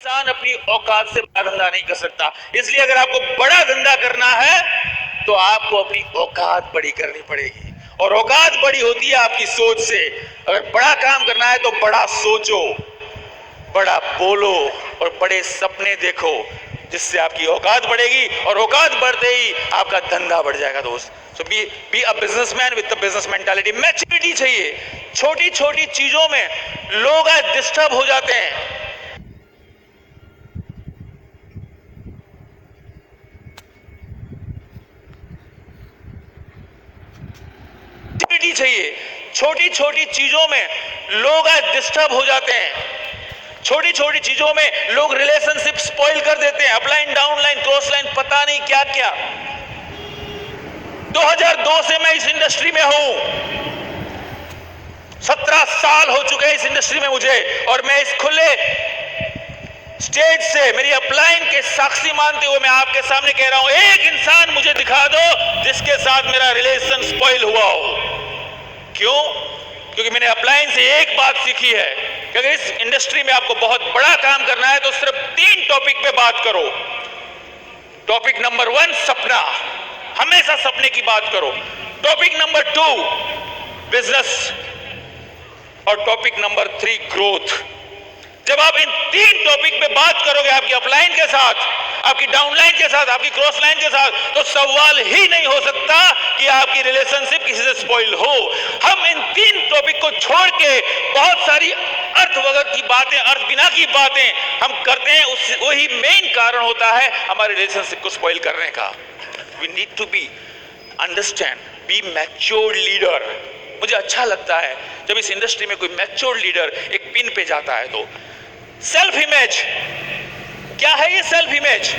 इंसान अपनी औकात से बड़ा धंधा नहीं कर सकता। इसलिए अगर आपको बड़ा धंधा करना है तो आपको अपनी औकात बड़ी करनी पड़ेगी, और औकात बड़ी होती है आपकी सोच से। अगर बड़ा काम करना है तो बड़ा सोचो, बड़ा बोलो और बड़े सपने देखो, जिससे आपकी औकात बढ़ेगी, और औकात बढ़ते ही आपका धंधा बढ़ जाएगा दोस्त। So be a businessman with the business mentality. Maturity चाहिए। छोटी छोटी चीजों में लोग आज डिस्टर्ब हो जाते हैं। मैच्योरिटी चाहिए। छोटी छोटी चीजों में लोग आज डिस्टर्ब हो जाते हैं। छोटी छोटी चीजों में लोग रिलेशनशिप स्पॉइल कर देते हैं, अपलाइन, डाउनलाइन, क्रॉस लाइन, पता नहीं क्या क्या। 2002 से मैं इस इंडस्ट्री में हूं, 17 साल हो चुके हैं इस इंडस्ट्री में मुझे, और मैं इस खुले स्टेज से मेरी अपलाइन के साक्षी मानते हुए मैं आपके सामने कह रहा हूं, एक इंसान मुझे दिखा दो जिसके साथ मेरा रिलेशन स्पॉइल हुआ हो। क्यों? क्योंकि मैंने अपलाइन से एक बात सीखी है कि अगर इस इंडस्ट्री में आपको बहुत बड़ा काम करना है तो सिर्फ 3 टॉपिक पे बात करो। टॉपिक नंबर 1 सपना, हमेशा सपने की बात करो। टॉपिक नंबर 2 बिजनेस, और टॉपिक नंबर 3 ग्रोथ। जब आप इन 3 टॉपिक पे बात करोगे आपकी अपलाइन के साथ, आपकी डाउनलाइन के साथ, आपकी क्रॉस लाइन के साथ, तो सवाल ही नहीं हो सकता कि आपकी रिलेशनशिप किसी से स्पॉइल हो। हम इन 3 टॉपिक को छोड़ के बहुत सारी अर्थ वगैरह की बातें, अर्थ बिना की बातें हम करते हैं। वही मेन कारण होता है हमारे रिलेशनशिप को स्पॉइल करने का। We need to be understand, be mature leader. मुझे अच्छा लगता है जब इस इंडस्ट्री में कोई मैच्योर लीडर एक पिन पे जाता है। तो सेल्फ इमेज क्या है? ये सेल्फ इमेज,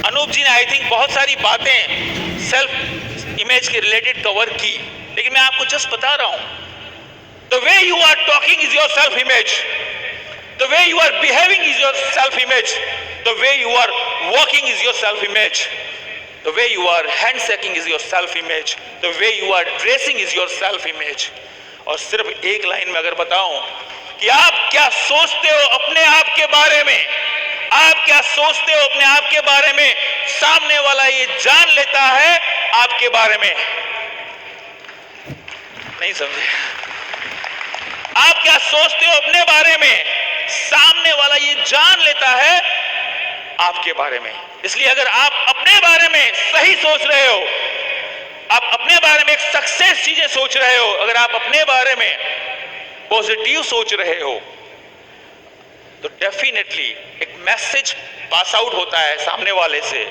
अनूप जी ने आई थिंक बहुत सारी बातें सेल्फ इमेज के रिलेटेड कवर की, लेकिन मैं आपको जस्ट बता रहा हूं, the way you are talking is your self image, the way you are behaving is your self image, the way you are walking is your self image, the way you are handshaking is your self image, the way you are dressing is your self image। और सिर्फ एक line में अगर बताऊं कि आप क्या सोचते हो अपने आप के बारे में, आप क्या सोचते हो अपने आप के बारे में, सामने वाला ये जान लेता है आपके बारे में। नहीं समझे? आप क्या सोचते हो अपने बारे में, सामने वाला ये जान लेता है आपके बारे में। इसलिए अगर आप अपने बारे में सही सोच रहे हो, आप अपने बारे में एक सक्सेस चीजें सोच रहे हो, अगर आप अपने बारे में पॉजिटिव सोच रहे हो, तो डेफिनेटली एक मैसेज पास आउट होता है सामने वाले से,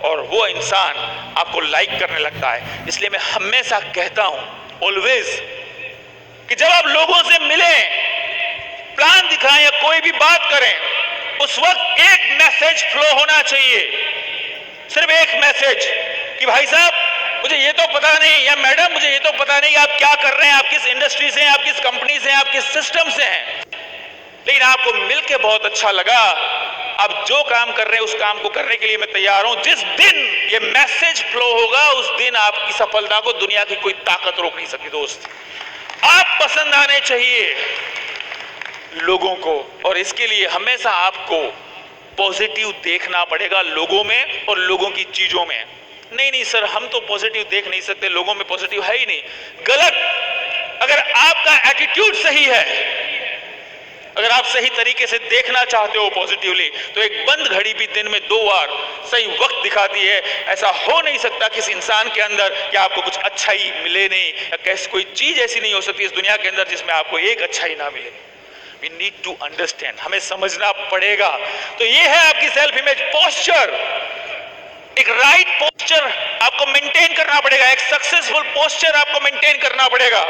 और वो इंसान आपको लाइक करने लगता है। इसलिए मैं हमेशा कहता हूं ऑलवेज कि जब आप लोगों से मिलें, प्लान दिखाएं या कोई भी बात करें, उस वक्त एक मैसेज फ्लो होना चाहिए, सिर्फ एक मैसेज कि भाई साहब मुझे ये तो पता नहीं, या मैडम मुझे ये तो पता नहीं आप क्या कर रहे हैं, आप किस इंडस्ट्री से हैं, आप किस कंपनी से हैं, आप किस सिस्टम से हैं, लेकिन आपको मिलके बहुत अच्छा लगा, आप जो काम कर रहे हैं उस काम को करने के लिए मैं तैयार हूं। जिस दिन ये मैसेज फ्लो होगा उस दिन आपकी सफलता को दुनिया की कोई ताकत रोक नहीं सकती दोस्त। आप पसंद आने चाहिए लोगों को, और इसके लिए हमेशा आपको पॉजिटिव देखना पड़ेगा लोगों में और लोगों की चीजों में। नहीं सर हम तो पॉजिटिव देख नहीं सकते, लोगों में पॉजिटिव है ही नहीं, गलत। अगर आपका एटीट्यूड सही है, अगर आप सही तरीके से देखना चाहते हो पॉजिटिवली, तो एक बंद घड़ी भी दिन में 2 बार सही वक्त दिखाती है। ऐसा हो नहीं सकता किसी इंसान के अंदर कि आपको कुछ अच्छाई मिले नहीं, या कैसी कोई चीज ऐसी नहीं हो सकती इस दुनिया के अंदर जिसमें आपको एक अच्छाई ना मिले। We need to understand, हमें समझना पड़ेगा। तो ये है आपकी सेल्फ इमेज पोस्चर। एक राइट पोस्चर आपको मेंटेन करना पड़ेगा, एक सक्सेसफुल पोस्चर आपको मेंटेन करना पड़ेगा।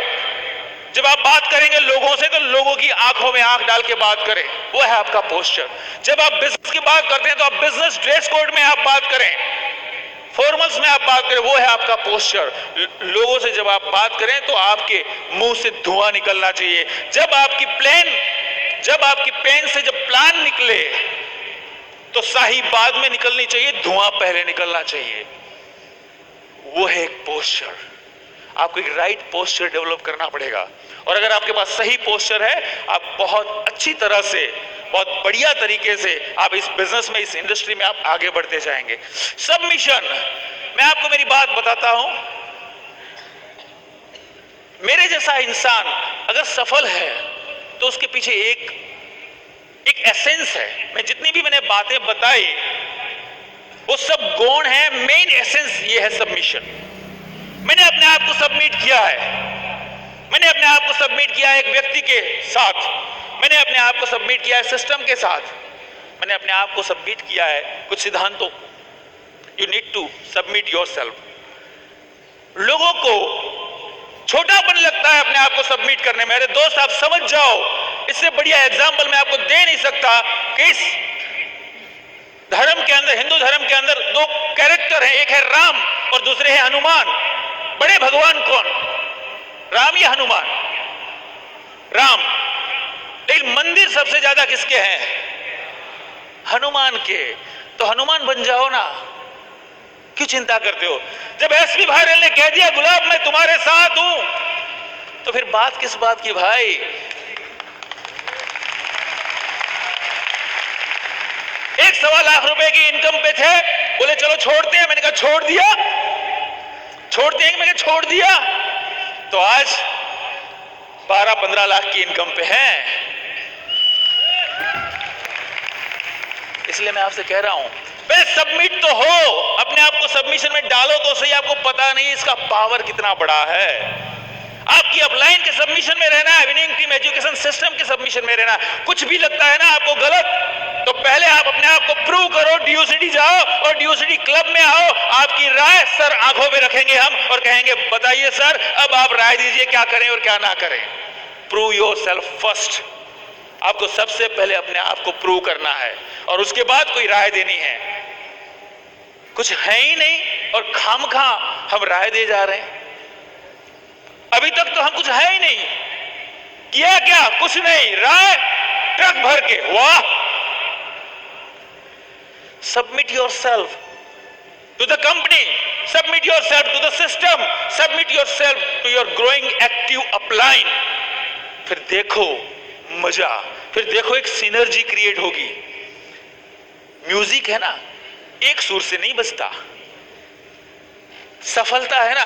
जब आप बात करेंगे लोगों से तो लोगों की आंखों में आंख डाल के बात करें, वो है आपका पोस्चर। जब आप बिजनेस की बात करते हैं तो आप बिजनेस ड्रेस कोड में आप बात करें, फॉर्मल्स में आप बात करें, वो है आपका पोस्चर। लोगों से जब आप बात करें तो आपके मुंह से धुआं निकलना चाहिए। जब आपकी पेन से जब प्लान निकले तो शाही बाद में निकलनी चाहिए, धुआं पहले निकलना चाहिए। वो है एक पोस्चर। आपको एक राइट पोस्चर डेवलप करना पड़ेगा, और अगर आपके पास सही पोस्चर है, आप बहुत अच्छी तरह से बहुत बढ़िया तरीके से आप इस बिजनेस में, इस इंडस्ट्री में आप आगे बढ़ते जाएंगे। सबमिशन, मैं आपको मेरी बात बताता हूं, मेरे जैसा इंसान अगर सफल है तो उसके पीछे एक एसेंस है। मैं जितनी भी मैंने बातें बताई वो सब गुण है, मेन एसेंस ये है सबमिशन। मैंने अपने आप को सबमिट किया है, मैंने अपने आप को सबमिट किया है एक व्यक्ति के साथ, मैंने अपने आप को सबमिट किया है सिस्टम के साथ, मैंने अपने आप को सबमिट किया है कुछ सिद्धांतों। You need to submit yourself. लोगों को छोटापन लगता है अपने आप को सबमिट करने में। अरे दोस्त, आप समझ जाओ, इससे बढ़िया एग्जाम्पल मैं आपको दे नहीं सकता कि इस धर्म के अंदर, हिंदू धर्म के अंदर दो कैरेक्टर हैं, एक है राम और दूसरे है हनुमान। बड़े भगवान कौन, राम या हनुमान? राम। लेकिन मंदिर सबसे ज्यादा किसके हैं? हनुमान के। तो हनुमान बन जाओ ना, क्यों चिंता करते हो? जब एसपी वायरल ने कह दिया गुलाब मैं तुम्हारे साथ हूं, तो फिर बात किस बात की भाई? एक 1.25 लाख रुपए की इनकम पे थे, बोले चलो छोड़ते हैं। मैंने कहा छोड़ दिया, छोड़ते हैं। मैंने कहा छोड़ दिया, तो आज 12-15 लाख की इनकम पे हैं। इसलिए मैं आपसे कह रहा हूं, बे सबमिट तो हो, अपने आप को सबमिशन में डालो तो सही। आपको पता नहीं इसका पावर कितना बड़ा है। आपकी अपलाइन के सबमिशन में रहना है, विनिंग टीम एजुकेशन सिस्टम के सबमिशन में रहना। कुछ भी लगता है ना आपको गलत, तो पहले आप अपने आप को प्रूव करो, डीयूसीडी जाओ और डीयूसीडी क्लब में आओ। आपकी राय सर आंखों में रखेंगे हम और कहेंगे बताइए सर, अब आप राय दीजिए क्या करें और क्या ना करें। Prove yourself first. आपको सबसे पहले अपने आप को प्रूव करना है और उसके बाद कोई राय देनी है। कुछ है ही नहीं और खामखा हम राय दे जा रहे हैं। अभी तक तो हम कुछ है ही नहीं, किया क्या? कुछ नहीं, राय ट्रक भर के। वाह! Submit yourself to the company, submit yourself to the system, submit yourself to your growing active upline. फिर देखो मजा, फिर देखो एक सिनर्जी क्रिएट होगी। म्यूजिक है ना, एक सुर से नहीं बजता। सफलता है ना,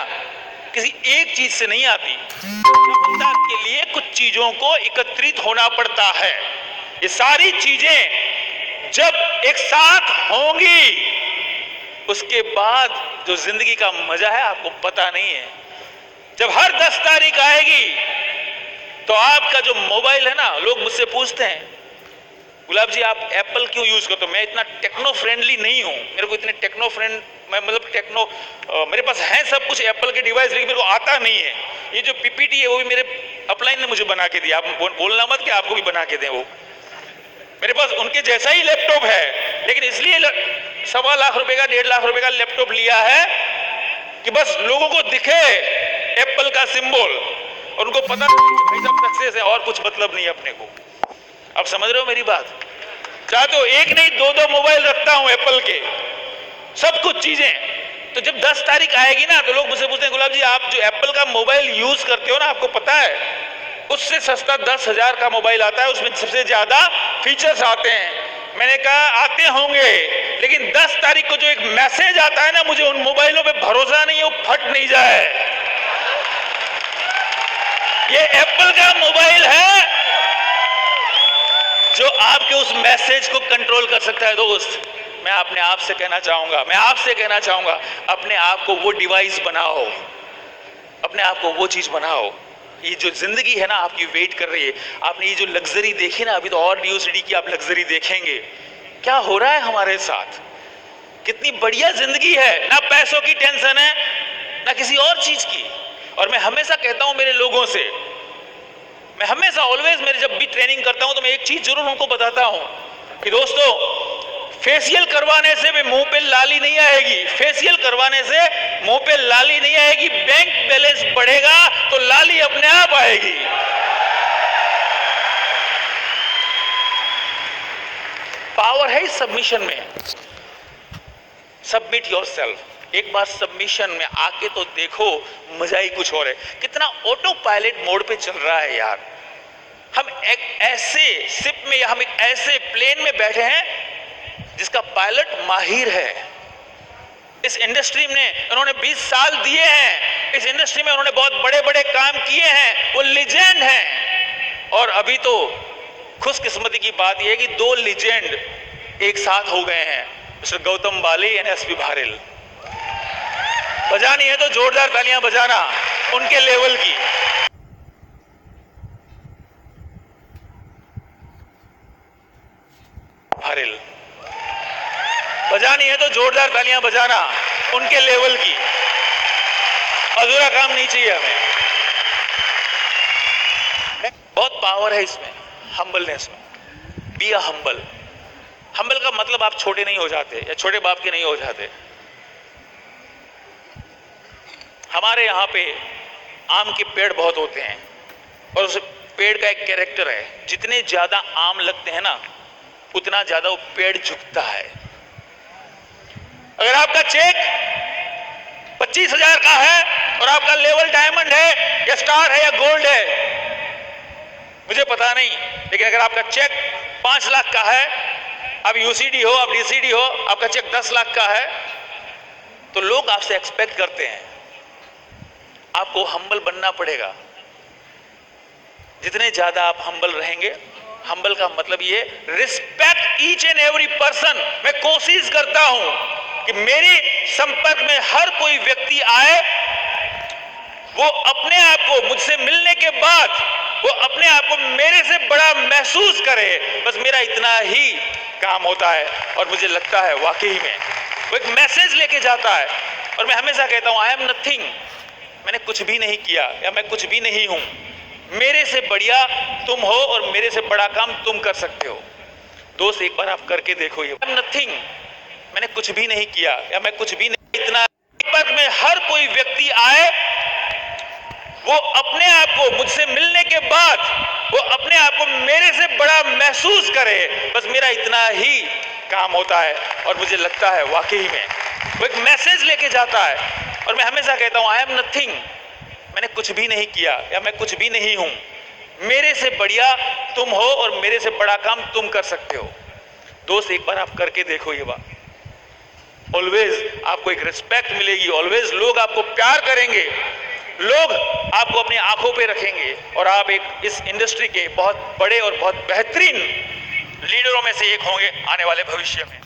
किसी एक चीज से नहीं आती। सफलता के लिए कुछ चीजों को एकत्रित होना पड़ता है। ये सारी चीजें जब एक साथ होंगी, उसके बाद जो जिंदगी का मजा है आपको पता नहीं है। जब हर 10 तारीख आएगी तो आपका जो मोबाइल है ना, लोग मुझसे पूछते हैं गुलाब जी आप एप्पल क्यों यूज करते हो? मैं इतना टेक्नो फ्रेंडली नहीं हूं, मेरे को इतने टेक्नो फ्रेंड, मैं मतलब टेक्नो मेरे पास है सब कुछ एप्पल के डिवाइस, लेकिन मेरे को आता नहीं है। ये जो पीपीटी है वो भी मेरे अपलाइन ने मुझे बना के दिया। आप बोलना मत कि आपको भी बना के दें। वो मेरे पास उनके जैसा ही लैपटॉप है, लेकिन इसलिए 1.25 लाख रुपए का 1.5 लाख रुपए का लैपटॉप लिया है कि बस लोगों को दिखे एप्पल का सिंबल और उनको पता भाई सब सक्सेस है और कुछ मतलब नहीं अपने को। आप समझ रहे हो मेरी बात? चाहते हो एक नहीं 2-2 मोबाइल रखता हूं एप्पल के, सब कुछ चीजें। तो जब 10 तारीख आएगी ना तो लोग मुझसे पूछते हैं गुलाब जी आप जो एप्पल का मोबाइल यूज करते हो ना, आपको पता है उससे सस्ता 10,000 का मोबाइल आता है, उसमें सबसे ज्यादा फीचर्स आते हैं। मैंने कहा आते होंगे, लेकिन 10 तारीख को जो एक मैसेज आता है ना, मुझे उन मोबाइलों पे भरोसा नहीं है वो फट नहीं जाए। ये एप्पल का मोबाइल है जो आपके उस मैसेज को कंट्रोल कर सकता है। दोस्त, मैं अपने आप से कहना चाहूंगा, मैं आपसे कहना चाहूंगा, अपने आप को वो डिवाइस बनाओ, अपने आप को वो चीज बनाओ। ये जो जिंदगी है ना आपकी वेट कर रही है। आपने ये जो लग्जरी देखी ना, अभी तो और डीओसीडी की आप लग्जरी देखेंगे। क्या हो रहा है हमारे साथ? कितनी बढ़िया जिंदगी है, ना पैसों की टेंशन है ना किसी और चीज की। और मैं हमेशा कहता हूं मेरे लोगों से, मैं हमेशा ऑलवेज मेरे जब भी ट्रेनिंग करता हूं तो मैं एक चीज जरूर उनको बताता हूं कि दोस्तों फेशियल करवाने से भी मुंह पे लाली नहीं आएगी, फेशियल करवाने से मुंह पे लाली नहीं आएगी। बैंक बैलेंस बढ़ेगा तो लाली अपने आप आएगी। पावर है इस सबमिशन में। Submit yourself. एक बार सबमिशन में आके तो देखो, मजा ही कुछ और है। कितना ऑटो पायलट मोड पे चल रहा है यार। हम एक ऐसे शिप में या हम एक ऐसे प्लेन में बैठे हैं जिसका पायलट माहिर है। इस इंडस्ट्री में उन्होंने 20 साल दिए हैं, इस इंडस्ट्री में उन्होंने बहुत बड़े बड़े काम किए हैं, वो लीजेंड हैं। और अभी तो खुशकिस्मती की बात यह है कि 2 लीजेंड एक साथ हो गए हैं, mister Gautam Bali and SP Bharel. बजानी है तो जोरदार तालियां बजाना उनके लेवल की। भारेल, बजानी है तो जोरदार तालियां बजाना उनके लेवल की। अधूरा काम नहीं चाहिए हमें। बहुत पावर है इसमें, हम्बलनेस में। Be a humble. हम्बल का मतलब आप छोटे नहीं हो जाते या छोटे बाप के नहीं हो जाते। हमारे यहाँ पे आम के पेड़ बहुत होते हैं और उस पेड़ का एक कैरेक्टर है, जितने ज्यादा आम लगते हैं ना उतना ज्यादा वो पेड़ झुकता है। अगर आपका चेक 25,000 का है और आपका लेवल डायमंड है या स्टार है या गोल्ड है, मुझे पता नहीं, लेकिन अगर आपका चेक 5 लाख का है, आप यूसीडी हो, आप डीसीडी हो, आपका चेक 10 लाख का है, तो लोग आपसे एक्सपेक्ट करते हैं। आपको हम्बल बनना पड़ेगा। जितने ज्यादा आप हम्बल रहेंगे, हम्बल का मतलब ये respect each and every person. मैं कोशिश करता हूं कि मेरे संपर्क में हर कोई व्यक्ति आए, वो अपने आप को मुझसे मिलने के बाद वो अपने आप को मेरे से बड़ा महसूस करे। बस मेरा इतना ही काम होता है और मुझे लगता है वाकई में वो एक मैसेज लेके जाता है। और मैं हमेशा कहता हूं आई एम नथिंग, मैंने कुछ भी नहीं किया या मैं कुछ भी नहीं हूं, मेरे से बढ़िया तुम हो और मेरे से बड़ा काम तुम कर सकते हो। दोस्त एक बार आप करके देखो ये। आई एम नथिंग, मैंने कुछ भी नहीं किया या मैं कुछ भी नहीं, इतना संपर्क में हर कोई व्यक्ति आए, वो अपने आप को मुझसे मिलने के बाद वो अपने आप को मेरे से बड़ा महसूस करे। बस मेरा इतना ही काम होता है और मुझे लगता है वाकई में वो एक मैसेज लेके जाता है। और मैं हमेशा कहता हूं आई एम नथिंग, मैंने कुछ भी नहीं किया या मैं कुछ भी नहीं हूं, मेरे से बढ़िया तुम हो और मेरे से बड़ा काम तुम कर सकते हो। दोस्त एक बार आप करके देखो ये बात। ऑलवेज आपको एक रिस्पेक्ट मिलेगी, ऑलवेज लोग आपको प्यार करेंगे, लोग आपको अपनी आंखों पे रखेंगे और आप एक इस इंडस्ट्री के बहुत बड़े और बहुत बेहतरीन लीडरों में से एक होंगे आने वाले भविष्य में।